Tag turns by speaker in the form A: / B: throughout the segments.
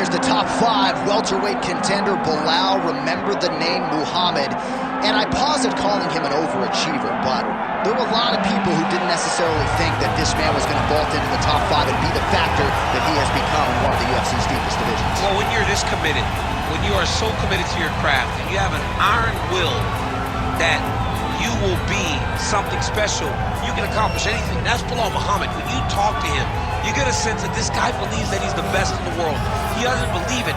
A: there's the top 5 welterweight contender, Belal. Remember the name Muhammad. And I paused at calling him an overachiever, but there were a lot of people who didn't necessarily think that this man was going to vault into the top 5 and be the factor that he has become in one of the UFC's deepest divisions.
B: Well, when you're this committed, when you are so committed to your craft, and you have an iron will that you will be something special, you can accomplish anything. That's Belal Muhammad. When you talk to him, you get a sense that this guy believes that he's the best in the world. He doesn't believe it.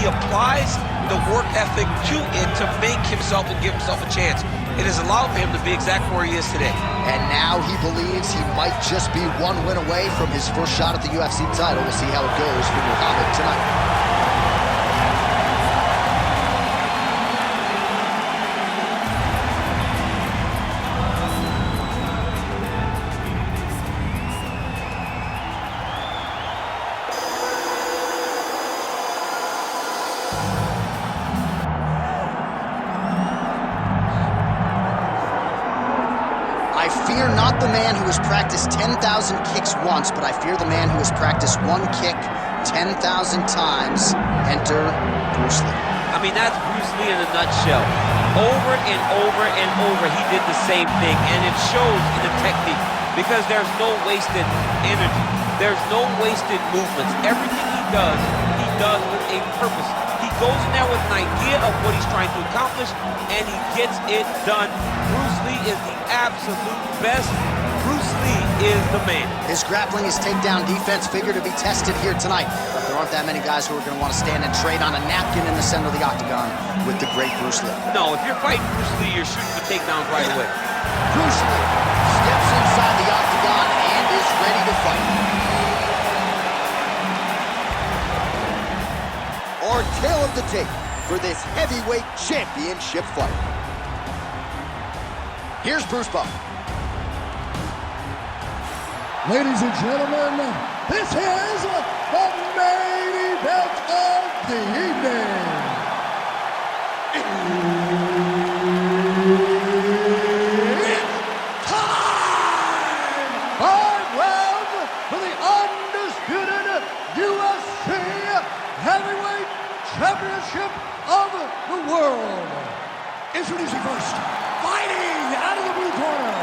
B: He applies the work ethic to it to make himself and give himself a chance. It has allowed him to be exactly where he is today.
A: And now he believes he might just be one win away from his first shot at the UFC title. We'll see how it goes for Muhammad tonight. I fear not the man who has practiced 10,000 kicks once, but I fear the man who has practiced one kick 10,000 times. Enter Bruce Lee.
C: I mean, that's Bruce Lee in a nutshell. Over and over and over, he did the same thing, and it shows in the technique because there's no wasted energy. There's no wasted movements. Everything he does with a purpose. He goes in there with an idea of what he's trying to accomplish, and he gets it done. Bruce Lee is the absolute best. Bruce Lee is the man.
A: His grappling, his takedown defense figure to be tested here tonight. But there aren't that many guys who are going to want to stand and trade on a napkin in the center of the octagon with the great Bruce Lee.
C: No, if you're fighting Bruce Lee, you're shooting for takedowns right away.
A: Bruce Lee steps inside the octagon and is ready to fight. Our tale of the tape for this heavyweight championship fight. Here's Bruce Buffer.
D: Ladies and gentlemen, this is the main event of the evening. It's time! 5 rounds for the undisputed UFC Heavyweight Championship of the world. Introducing first, fighting out of the blue corner,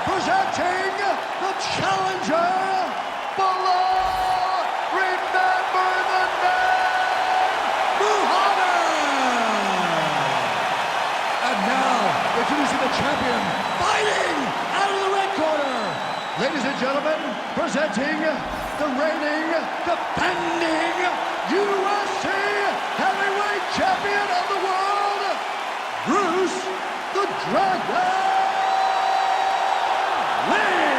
D: presenting the challenger, Belal. Remember the name, Muhammad. And now, introducing the champion, fighting out of the red corner. Ladies and gentlemen, presenting the reigning, defending UFC Heavyweight Champion of the world, Bruce the Dragon Lee.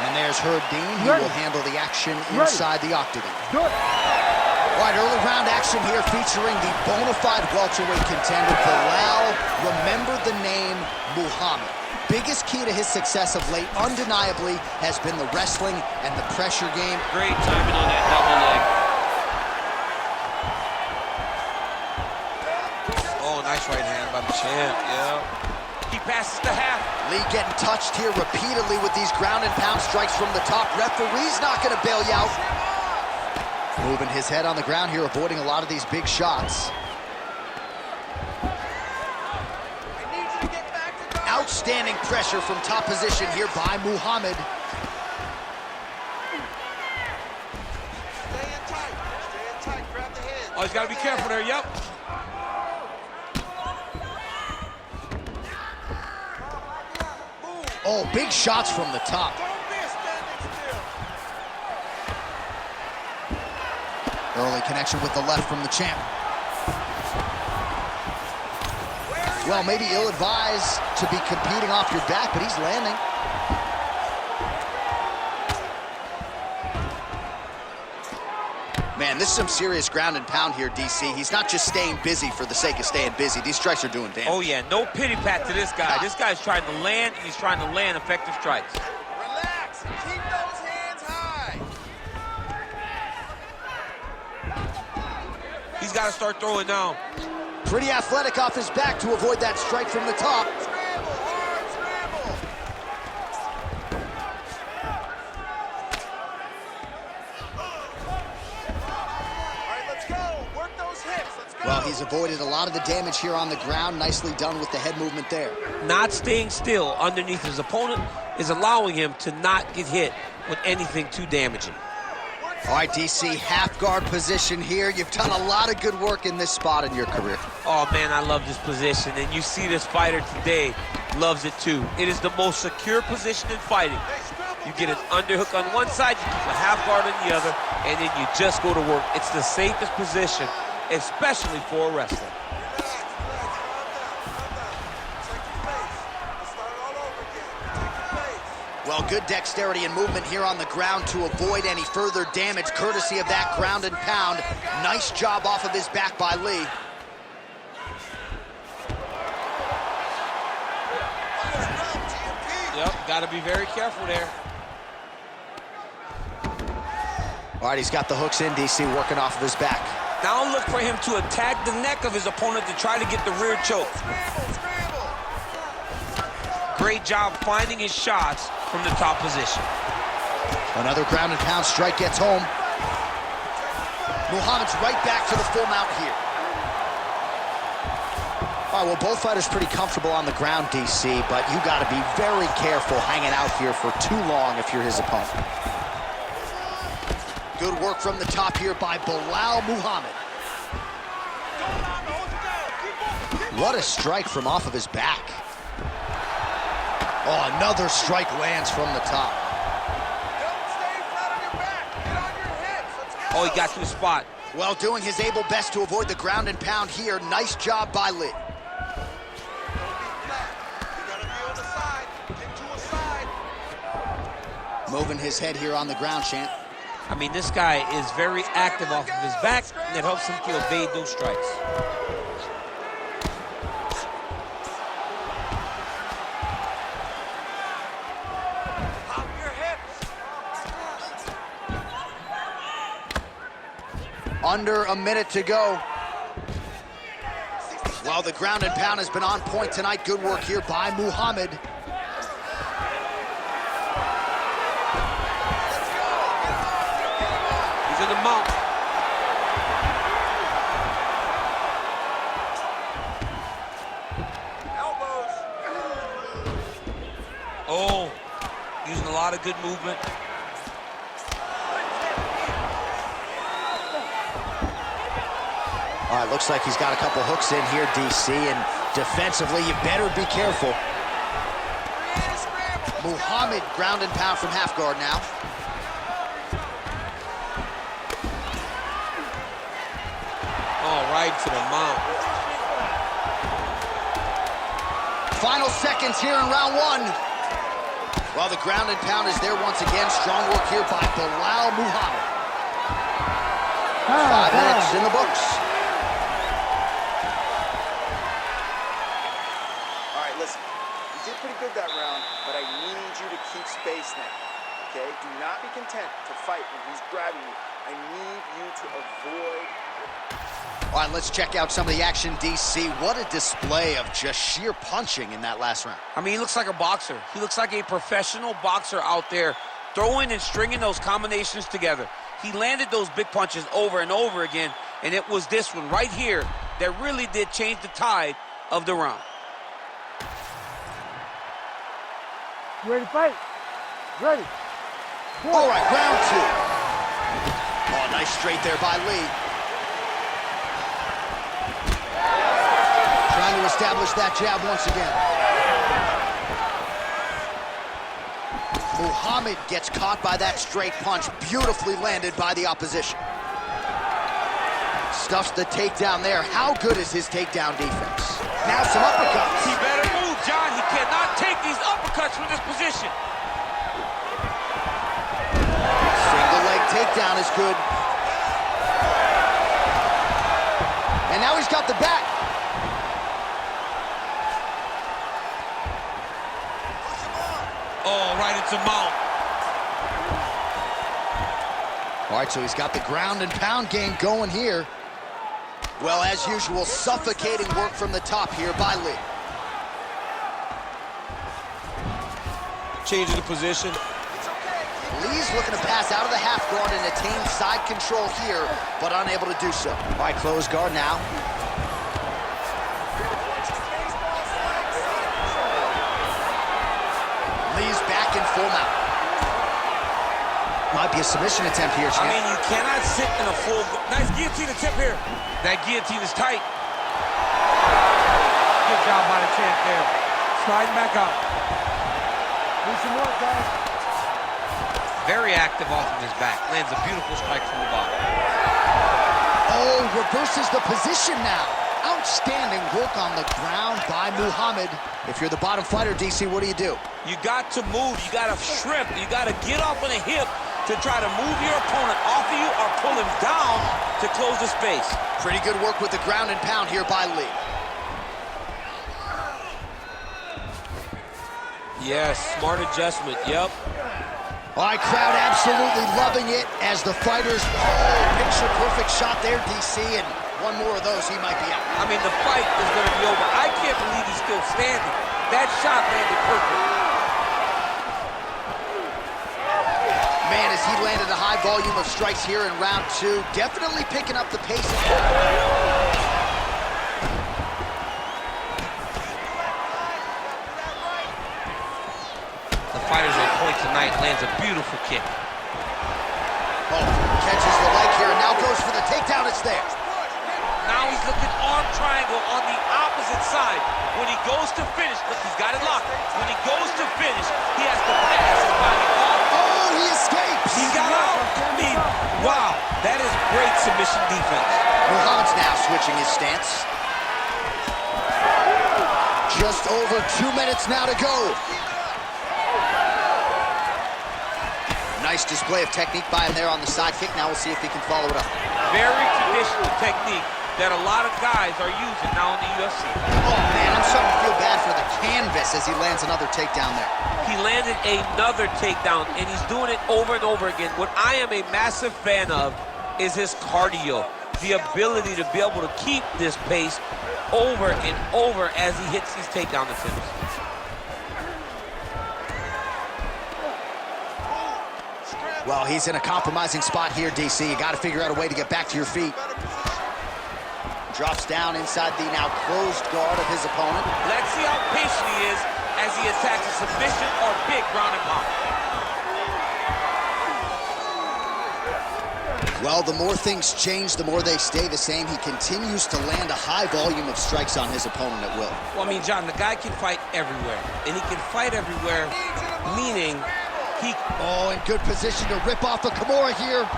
A: And there's Herb Dean, who will handle the action inside the octagon. All right, early round action here featuring the bona fide welterweight contender, Belal. Remember the name Muhammad. Biggest key to his success of late, undeniably, has been the wrestling and the pressure game.
C: Great timing on that double leg.
B: Oh, nice right hand by the champ, yeah.
C: He passes the half.
A: Lee getting touched here repeatedly with these ground and pound strikes from the top. Referee's not going to bail you out. Moving his head on the ground here, avoiding a lot of these big shots. Outstanding pressure from top position here by Muhammad.
B: Stay in tight, grab the head.
C: Oh, he's got to be careful there, yep.
A: Oh, big shots from the top. Early connection with the left from the champ. Well, maybe ill-advised to be competing off your back, but he's landing. Man, this is some serious ground and pound here, DC. He's not just staying busy for the sake of staying busy. These strikes are doing damage.
C: Oh, yeah, no pity pat to this guy. This guy's trying to land, and he's trying to land effective strikes.
B: Relax, keep those hands high. He's got to start throwing now.
A: Pretty athletic off his back to avoid that strike from the top.
B: Scramble, hard scramble.
A: Well, he's avoided a lot of the damage here on the ground. Nicely done with the head movement there.
C: Not staying still underneath his opponent is allowing him to not get hit with anything too damaging.
A: All right, DC, half guard position here. You've done a lot of good work in this spot in your career.
C: Oh, man, I love this position, and you see this fighter today loves it too. It is the most secure position in fighting. You get an underhook on one side, you keep a half guard on the other, and then you just go to work. It's the safest position, especially for a wrestler.
A: Well, good dexterity and movement here on the ground to avoid any further damage, courtesy of that ground and pound. Nice job off of his back by Lee.
C: Yep, got to be very careful there.
A: All right, he's got the hooks in, DC, working off of his back.
B: Now look for him to attack the neck of his opponent to try to get the rear choke. Great job finding his shots from the top position.
A: Another ground and pound strike gets home. Muhammad's right back to the full mount here. All right, well, both fighters pretty comfortable on the ground, DC, but you got to be very careful hanging out here for too long if you're his opponent. Good work from the top here by Belal Muhammad. What a strike from off of his back. Oh, another strike lands from the top.
B: Oh, he got to the spot.
A: Well, doing his able best to avoid the ground and pound here. Nice job by Lee. Moving his head here on the ground, Shant.
C: I mean, this guy is very active off of his back, and it helps him to evade those strikes.
B: Pop your hips.
A: Under a minute to go. Well, the ground and pound has been on point tonight. Good work here by Muhammad.
B: He's in the mount. Elbows. Oh, using a lot of good movement.
A: All right, looks like he's got a couple hooks in here, DC, and defensively, you better be careful. Muhammad ground and pound from half guard now.
B: Oh, right to the mount.
A: Final seconds here in round one. Well, the ground and pound is there once again. Strong work here by Belal Muhammad. 5 minutes in the books.
E: All right, listen. You did pretty good that round, but I need you to keep space now, okay? Do not be content to fight when he's grabbing you. I need you to avoid.
A: All right, let's check out some of the action, DC. What a display of just sheer punching in that last round.
B: I mean, he looks like a boxer. He looks like a professional boxer out there, throwing and stringing those combinations together. He landed those big punches over and over again, and it was this one right here that really did change the tide of the round.
F: You ready to fight? Ready.
A: All right, round two. Oh, nice straight there by Lee. Trying to establish that jab once again. Muhammad gets caught by that straight punch, beautifully landed by the opposition. Stuffs the takedown there. How good is his takedown defense? Now some uppercuts.
B: He better move, John. He cannot take these uppercuts from this position.
A: Single leg takedown is good. And now he's got the back.
B: Oh, right into mount.
A: All right, so he's got the ground and pound game going here. Well, as usual, suffocating work from the top here by Lee.
B: Changing the position.
A: Lee's looking to pass out of the half guard and attain side control here, but unable to do so. All right, close guard now. Lee's back in full mount. Might be a submission attempt here, Champ.
B: I mean, you cannot sit in a full... Nice guillotine attempt here. That guillotine is tight.
C: Good job by the champ there. Sliding back out.
F: Do some more, guys.
B: Very active off of his back. Lands a beautiful strike from the bottom.
A: Oh, reverses the position now. Outstanding work on the ground by Muhammad. If you're the bottom fighter, DC, what do?
B: You got to move. You got to shrimp. You got to get off on a hip to try to move your opponent off of you or pull him down to close the space.
A: Pretty good work with the ground and pound here by Lee.
B: Yes, smart adjustment. Yep.
A: All right, crowd absolutely loving it as the fighters, picture-perfect shot there, DC, and one more of those, he might be out.
B: I mean, the fight is going to be over. I can't believe he's still standing. That shot landed perfect.
A: Man, as he landed a high volume of strikes here in round two, definitely picking up the pace.
B: The fighter's on point tonight, lands a beautiful kick.
A: Oh, catches the leg here and now goes for the takedown. It's there.
B: Now he's looking arm triangle on the opposite side. When he goes to finish, look, he's got it locked. When he goes to finish, he has to pass his body off.
A: Oh, he escapes.
B: He got out. I mean, wow, that is great submission defense.
A: Muhammad's now switching his stance. Just over 2 minutes now to go. Nice display of technique by him there on the side kick. Now we'll see if he can follow it up.
B: Very traditional technique that a lot of guys are using now in the UFC.
A: Oh, man, I'm starting to feel bad for the canvas as he lands another takedown there.
B: He landed another takedown, and he's doing it over and over again. What I am a massive fan of is his cardio, the ability to be able to keep this pace over and over as he hits these takedown attempts.
A: Well, he's in a compromising spot here, DC. You got to figure out a way to get back to your feet. Drops down inside the now closed guard of his opponent.
B: Let's see how patient he is as he attacks a submission or big ground and pound.
A: Well, the more things change, the more they stay the same. He continues to land a high volume of strikes on his opponent at will.
B: Well, I mean, John, the guy can fight everywhere. And he can fight everywhere, meaning he...
A: Oh, in good position to rip off a Kimura here.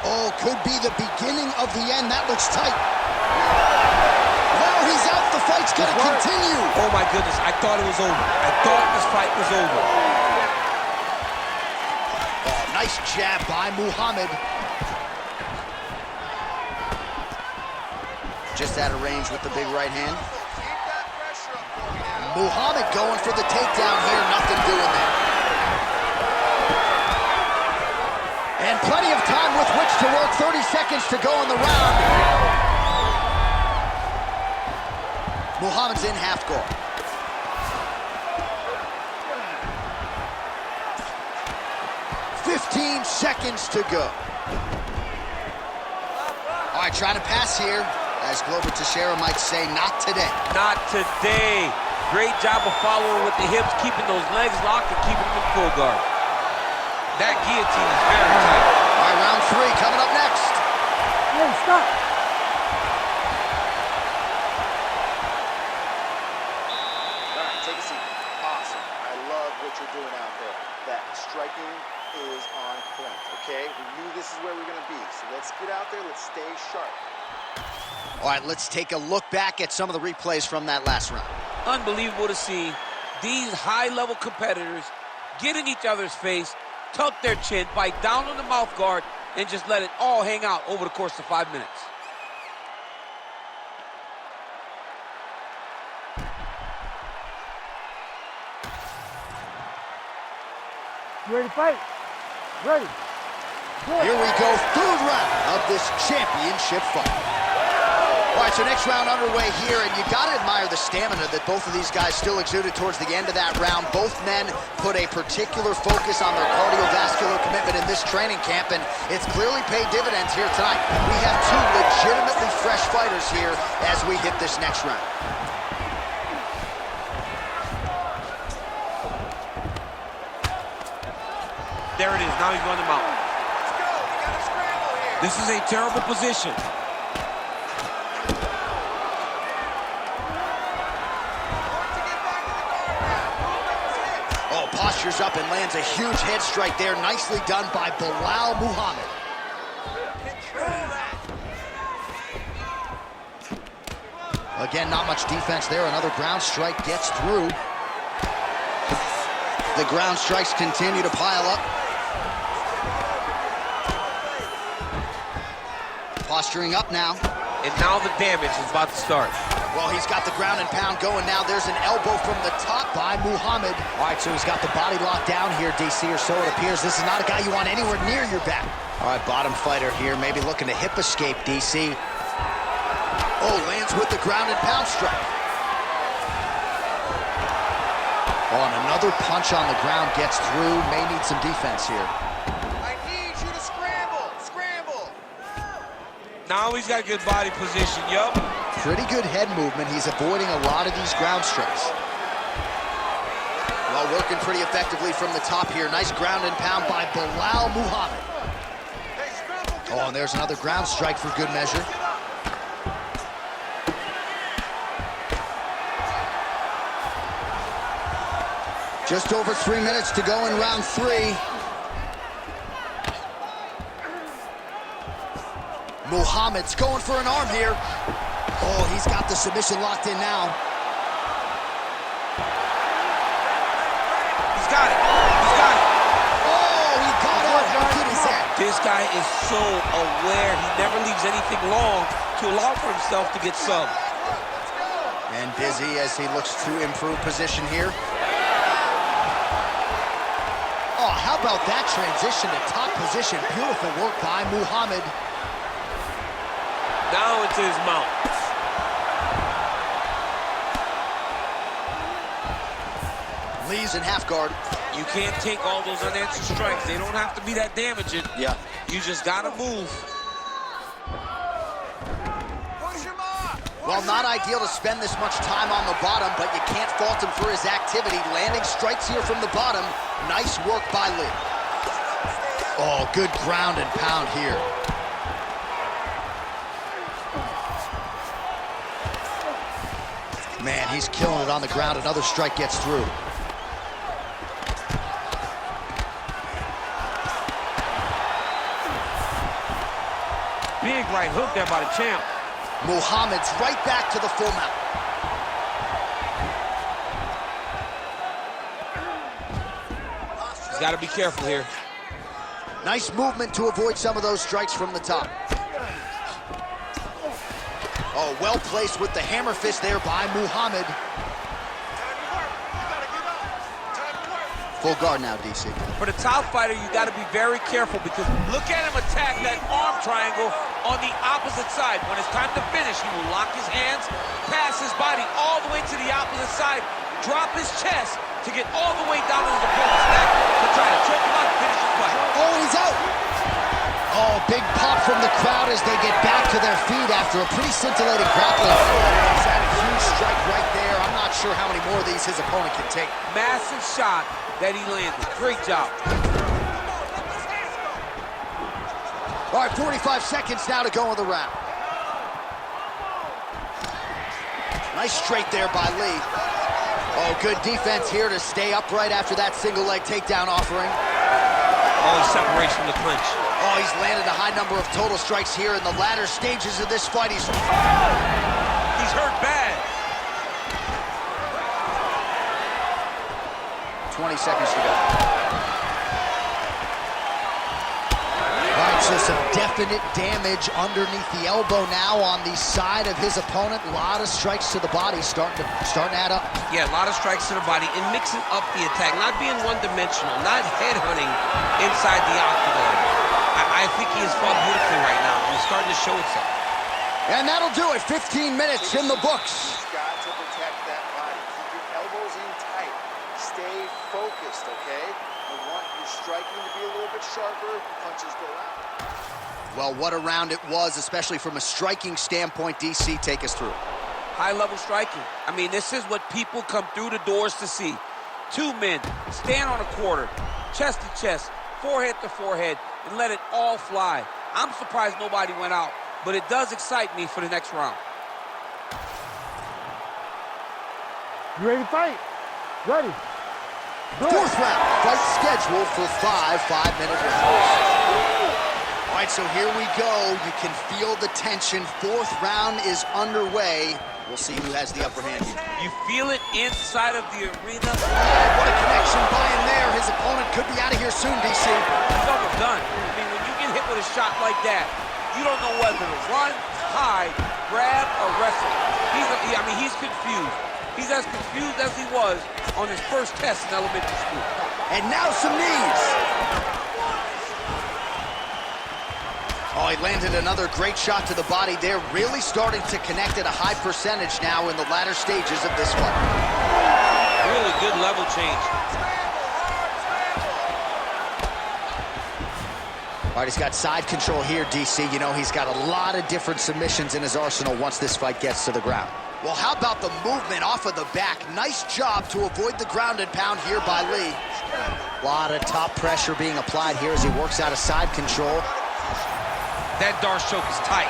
A: Oh, could be the beginning of the end. That looks tight. Well, he's out. The fight's going to continue.
B: Oh, my goodness. I thought it was over. I thought this fight was over.
A: Oh, nice jab by Muhammad. Just out of range with the big right hand. Muhammad going for the takedown here. Nothing doing there. And plenty of time with which to work. 30 seconds to go in the round. Muhammad's in half guard. "15 seconds to go. All right, trying to pass here. As Glover Teixeira might say, not today.
B: Not today. Great job of following with the hips, keeping those legs locked and keeping them in full guard. That guillotine is very tight.
A: All right, round three coming up next.
F: Hey, stop.
E: All right, take a seat. Awesome. I love what you're doing out there. That striking is on point, okay? We knew this is where we're going to be, so let's get out there. Let's stay sharp.
A: All right, let's take a look back at some of the replays from that last round.
B: Unbelievable to see these high-level competitors get in each other's face, tuck their chin, bite down on the mouth guard, and just let it all hang out over the course of 5 minutes.
F: You ready to fight? Ready. Good.
A: Here we go, third round of this championship fight. All right, so next round underway here, and you got to admire the stamina that both of these guys still exuded towards the end of that round. Both men put a particular focus on their cardiovascular commitment in this training camp, and it's clearly paid dividends here tonight. We have two legitimately fresh fighters here as we hit this next round.
C: There it is. Now he's going to mount.
E: Let's go. We got a scramble here.
C: This is a terrible position.
A: Oh, postures up and lands a huge head strike there. Nicely done by Belal Muhammad. Again, not much defense there. Another ground strike gets through. The ground strikes continue to pile up. Posturing up now.
C: And now the damage is about to start.
A: Well, he's got the ground and pound going now. There's an elbow from the top by Muhammad. All right, so he's got the body locked down here, DC, or so it appears. This is not a guy you want anywhere near your back. All right, bottom fighter here, maybe looking to hip escape, DC. Oh, lands with the ground and pound strike. Oh, and another punch on the ground gets through. May need some defense here.
E: I need you to scramble. Scramble.
C: Now he's got good body position, yup.
A: Pretty good head movement. He's avoiding a lot of these ground strikes. Well, working pretty effectively from the top here. Nice ground and pound by Belal Muhammad.
E: Hey, scramble.
A: Oh, and there's another ground strike for good measure. Just over 3 minutes to go in round 3. Muhammad's going for an arm here. Oh, he's got the submission locked in now.
C: He's got it. He's got it.
A: Oh, he got it. How good is that?
C: This guy is so aware. He never leaves anything long to allow for himself to get subbed.
A: And busy as he looks to improve position here. Oh, how about that transition to top position? Beautiful work by Muhammad.
C: Now into his mount.
A: Lee's in half guard.
C: You can't take all those unanswered strikes. They don't have to be that damaging.
A: Yeah.
C: You just gotta move.
E: Push him up.
A: Well, not ideal to spend this much time on the bottom, but you can't fault him for his activity. Landing strikes here from the bottom. Nice work by Lee. Oh, good ground and pound here. Man, he's killing it on the ground. Another strike gets through.
C: Big right hook there by the champ.
A: Muhammad's right back to the full mount.
C: He's got to be careful here.
A: Nice movement to avoid some of those strikes from the top. Oh, well placed with the hammer fist there by Muhammad. Full guard now, DC.
C: For the top fighter, you got to be very careful because look at him attack that arm triangle on the opposite side. When it's time to finish, he will lock his hands, pass his body all the way to the opposite side, drop his chest to get all the way down to his opponent's neck to try to choke him out and finish the fight.
A: Oh, he's out. Oh, big pop from the crowd as they get back to their feet after a pretty scintillating grappling. He's had a huge strike right there. I'm not sure how many more of these his opponent can take.
C: Massive shot that he landed. Great job.
A: All right, 45 seconds now to go in the round. Nice straight there by Lee. Oh, good defense here to stay upright after that single leg takedown offering.
C: Oh, he separates from the clinch.
A: Oh, he's landed a high number of total strikes here in the latter stages of this fight. He's
C: hurt bad.
A: 20 seconds to go. All right, so some definite damage underneath the elbow now on the side of his opponent. A lot of strikes to the body starting to add up.
C: Yeah, a lot of strikes to the body and mixing up the attack, not being one-dimensional, not headhunting inside the octagon. I think he has fought beautifully right now, and it's starting to show itself.
A: And that'll do it. 15 minutes in the books.
E: You've got to protect that body. Keep your elbows in tight. Stay focused, okay? You want your striking to be a little bit sharper. Punches go out.
A: Well, what a round it was, especially from a striking standpoint. DC, take us through.
B: High-level striking. I mean, this is what people come through the doors to see. Two men stand on a quarter, chest to chest, forehead to forehead, and let it all fly. I'm surprised nobody went out, but it does excite me for the next round.
F: You ready to fight? Ready. Go.
A: Fourth round, fight scheduled for 5-minute rounds. All right, so here we go. You can feel the tension. Fourth round is underway. We'll see who has the upper hand here.
B: You feel it inside of the arena.
A: Oh, what a connection by him there. His opponent could be out of here soon, DC.
B: He's almost done. I mean, when you get hit with a shot like that, you don't know whether to run, hide, grab, or wrestle. He's confused. He's as confused as he was on his first test in elementary school.
A: And now some knees. Oh, he landed another great shot to the body there. Really starting to connect at a high percentage now in the latter stages of this fight.
B: Really good level change.
A: All right, he's got side control here, DC. You know, he's got a lot of different submissions in his arsenal once this fight gets to the ground. Well, how about the movement off of the back? Nice job to avoid the ground and pound here by Lee. A lot of top pressure being applied here as he works out of side control.
B: That Darce choke is tight.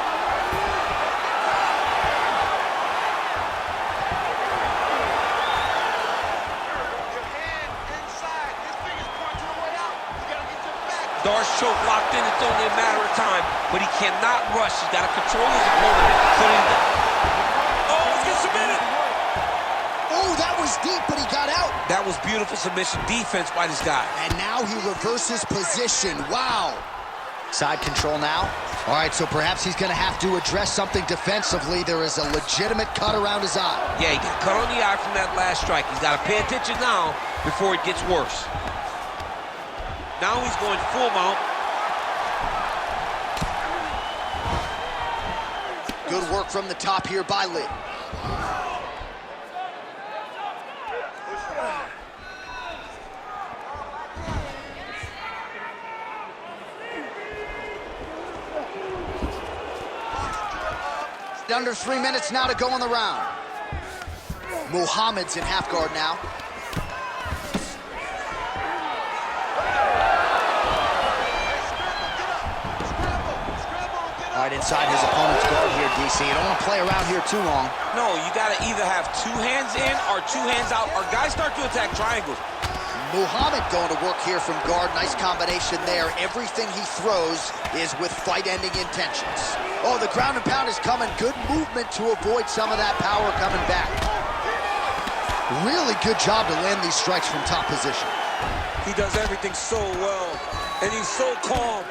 B: Darce choke locked in, it's only a matter of time, but he cannot rush. He's got to control his opponent. Oh, let's get submitted.
A: Oh, that was deep, but he got out.
B: That was beautiful submission defense by this guy.
A: And now he reverses position. Wow. Side control now. All right, so perhaps he's going to have to address something defensively. There is a legitimate cut around his eye.
B: Yeah, he got cut on the eye from that last strike. He's got to pay attention now before it gets worse. Now he's going full mount.
A: Good work from the top here by Lee. Under 3 minutes now to go in the round. Muhammad's in half guard now. All right, inside his opponent's guard here, DC. You don't want to play around here too long.
B: No, you got to either have two hands in or two hands out, or guys start to attack triangles.
A: Muhammad going to work here from guard. Nice combination there. Everything he throws is with fight-ending intentions. Oh, the ground and pound is coming. Good movement to avoid some of that power coming back. Really good job to land these strikes from top position.
B: He does everything so well, and he's so calm.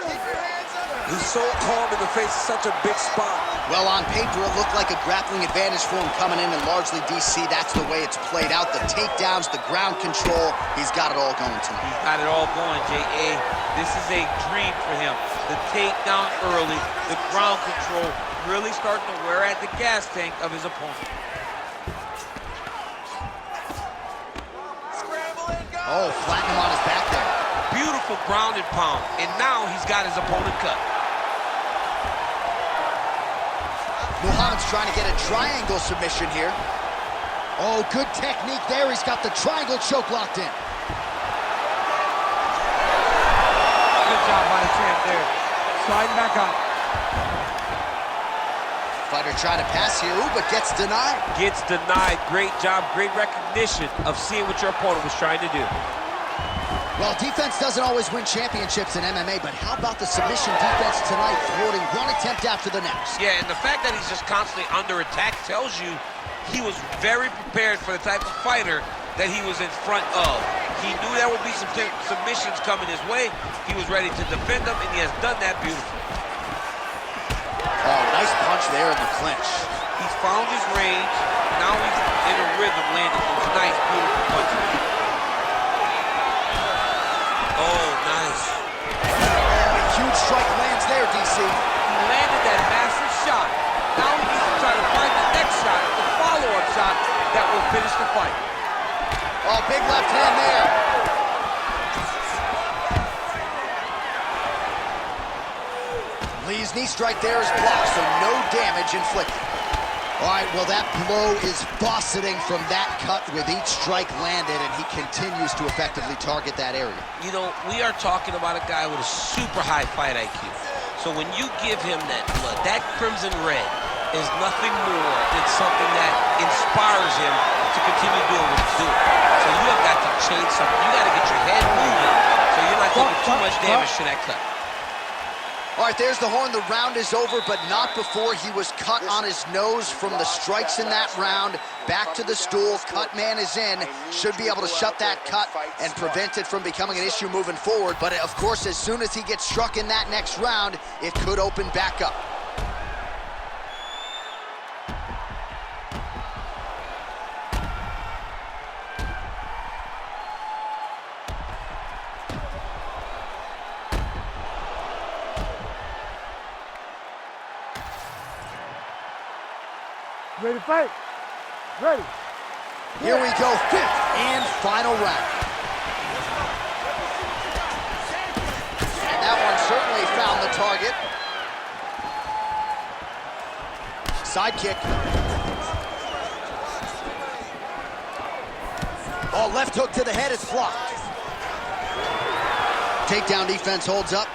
B: He's so calm in the face of such a big spot.
A: Well, on paper, it looked like a grappling advantage for him coming in, and largely, DC, that's the way it's played out. The takedowns, the ground control, he's got it all going tonight.
B: He's got it all going, J.A. This is a dream for him. The takedown early, the ground control, really starting to wear at the gas tank of his opponent.
A: Oh, flatten him on his back there.
B: Beautiful ground and pound, and now he's got his opponent cut.
A: Muhammad's trying to get a triangle submission here. Oh, good technique there. He's got the triangle choke locked in.
F: Good job by the champ there. Sliding back up.
A: Fighter trying to pass here, ooh, but gets denied.
B: Gets denied. Great job, great recognition of seeing what your opponent was trying to do.
A: Well, defense doesn't always win championships in MMA, but how about the submission defense tonight, thwarting one attempt after the next?
B: Yeah, and the fact that he's just constantly under attack tells you he was very prepared for the type of fighter that he was in front of. He knew there would be some submissions coming his way. He was ready to defend them, and he has done that beautifully.
A: Oh, nice punch there in the clinch.
B: He's found his range. Now he's in a rhythm, landing those nice, beautiful punches. Oh, nice.
A: Oh, a huge strike lands there, DC.
B: He landed that massive shot
F: Now he needs to try to find the next shot, the follow-up shot that will finish the fight.
A: Oh, big left hand there. Lee's knee strike there is blocked, so no damage inflicted. All right, well, that blow is buffeting from that cut with each strike landed, and he continues to effectively target that area.
B: You know, we are talking about a guy with a super high fight IQ. So when you give him that blood, that crimson red is nothing more than something that inspires him to continue doing what he's doing. So you have got to change something. You got to get your head moving so you're not taking too much damage to that cut.
A: All right, there's the horn. The round is over, but not before he was cut on his nose from the strikes in that round. Back to the stool. Cut man is in. Should be able to shut that cut and prevent it from becoming an issue moving forward. But, of course, as soon as he gets struck in that next round, it could open back up.
D: Ready to fight? Ready.
A: Here we go, fifth and final round. And that one certainly found the target. Side kick. Oh, left hook to the head is blocked. Takedown defense holds up.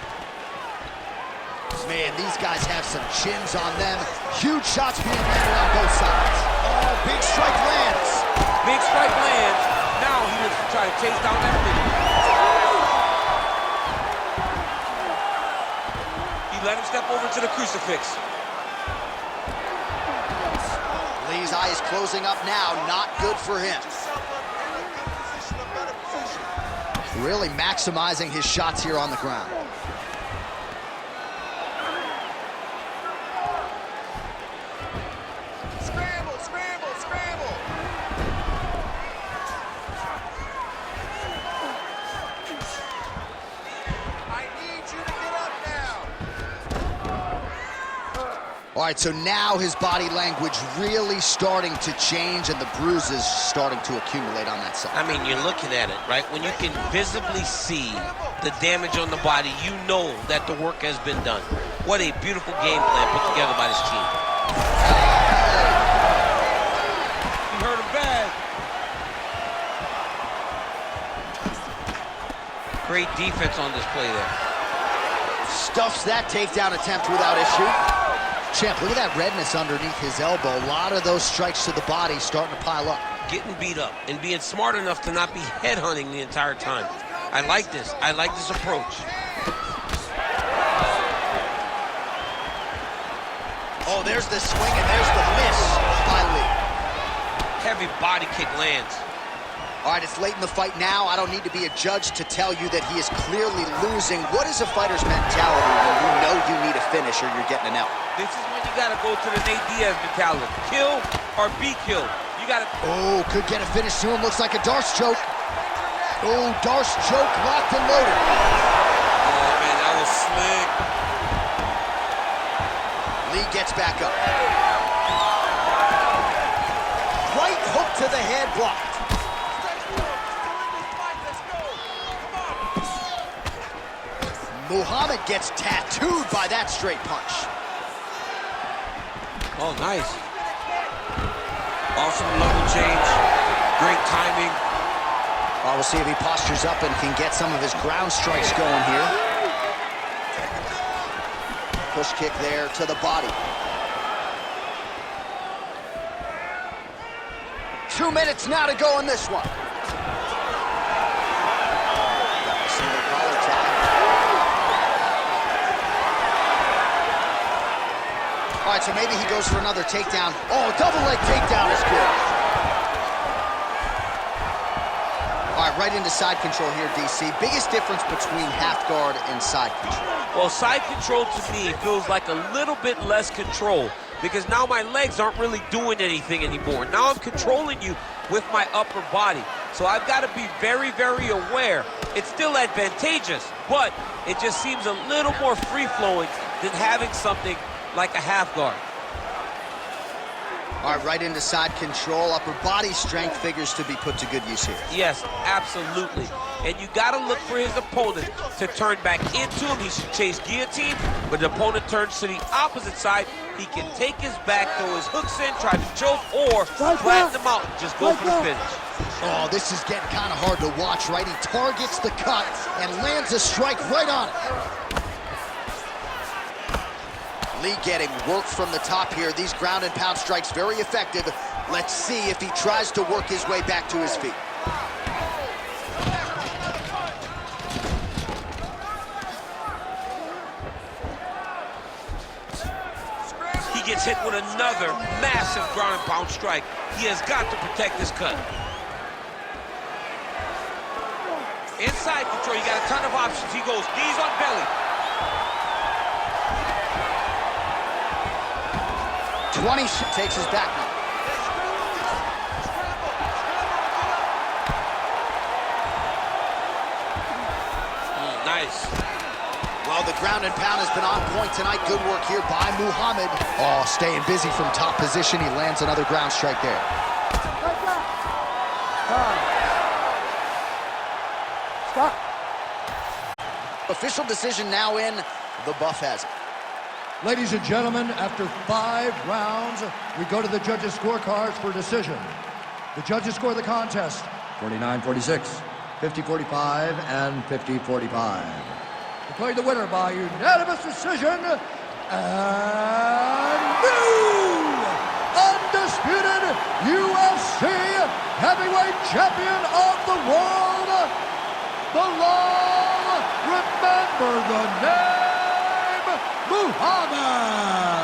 A: Man, these guys have some chins on them. Huge shots being landed on both sides. Oh, big strike lands.
F: Big strike lands. Now he looks to try to chase down that finish. He let him step over to the crucifix.
A: Lee's eye is closing up now. Not good for him. Really maximizing his shots here on the ground. All right, so now his body language really starting to change and the bruises starting to accumulate on that side.
B: I mean, you're looking at it, right? When you can visibly see the damage on the body, you know that the work has been done. What a beautiful game plan put together by this team.
F: He hurt him bad.
B: Great defense on this play there.
A: Stuffs that takedown attempt without issue. Champ, look at that redness underneath his elbow. A lot of those strikes to the body starting to pile up.
B: Getting beat up and being smart enough to not be headhunting the entire time. I like this. I like this approach.
A: Oh, there's the swing and there's the miss by Lee.
B: Heavy body kick lands.
A: All right, it's late in the fight now. I don't need to be a judge to tell you that he is clearly losing. What is a fighter's mentality when you know you need a finish or you're getting an L?
F: This is when you gotta go to the Nate Diaz mentality. Kill or be killed. You gotta...
A: Oh, could get a finish soon. Looks like a Darce choke. Oh, Darce choke locked and loaded.
B: Oh, man, that was slick.
A: Lee gets back up. Right hook to the head blocked. Muhammad gets tattooed by that straight punch.
B: Oh, nice. Awesome level change. Great timing.
A: Well, we'll see if he postures up and can get some of his ground strikes going here. Push kick there to the body. 2 minutes now to go in this one. Single collar tag. All right, so maybe he goes for another takedown. Oh, double leg takedown is good. All right, right into side control here, DC. Biggest difference between half guard and side control?
C: Well, side control to me feels like a little bit less control because now my legs aren't really doing anything anymore. Now I'm controlling you with my upper body. So I've got to be very, very aware. It's still advantageous, but it just seems a little more free-flowing than having something like a half guard.
A: All right, right into side control. Upper body strength figures to be put to good use here.
C: Yes, absolutely. And you got to look for his opponent to turn back into him. He should chase guillotine, but the opponent turns to the opposite side. He can take his back, throw his hooks in, try to choke, or flatten him out and just go for the finish.
A: Oh, this is getting kind of hard to watch, right? He targets the cut and lands a strike right on it. Lee getting work from the top here. These ground and pound strikes very effective. Let's see if he tries to work his way back to his feet.
B: He gets hit with another massive ground and pound strike. He has got to protect this cut. Inside control, you got a ton of options. He goes knees on belly.
A: 20 takes his back now.
B: Nice.
A: Well, the ground and pound has been on point tonight. Good work here by Muhammad. Oh, staying busy from top position. He lands another ground strike there.
D: Stop.
A: Official decision now in. The buff has it.
D: Ladies and gentlemen, after 5 rounds, we go to the judges' scorecards for decision. The judges score the contest 49-46, 50-45, and 50-45. Declaring the winner by unanimous decision, and new undisputed UFC heavyweight champion of the world, Belal, remember the name, Muhammad.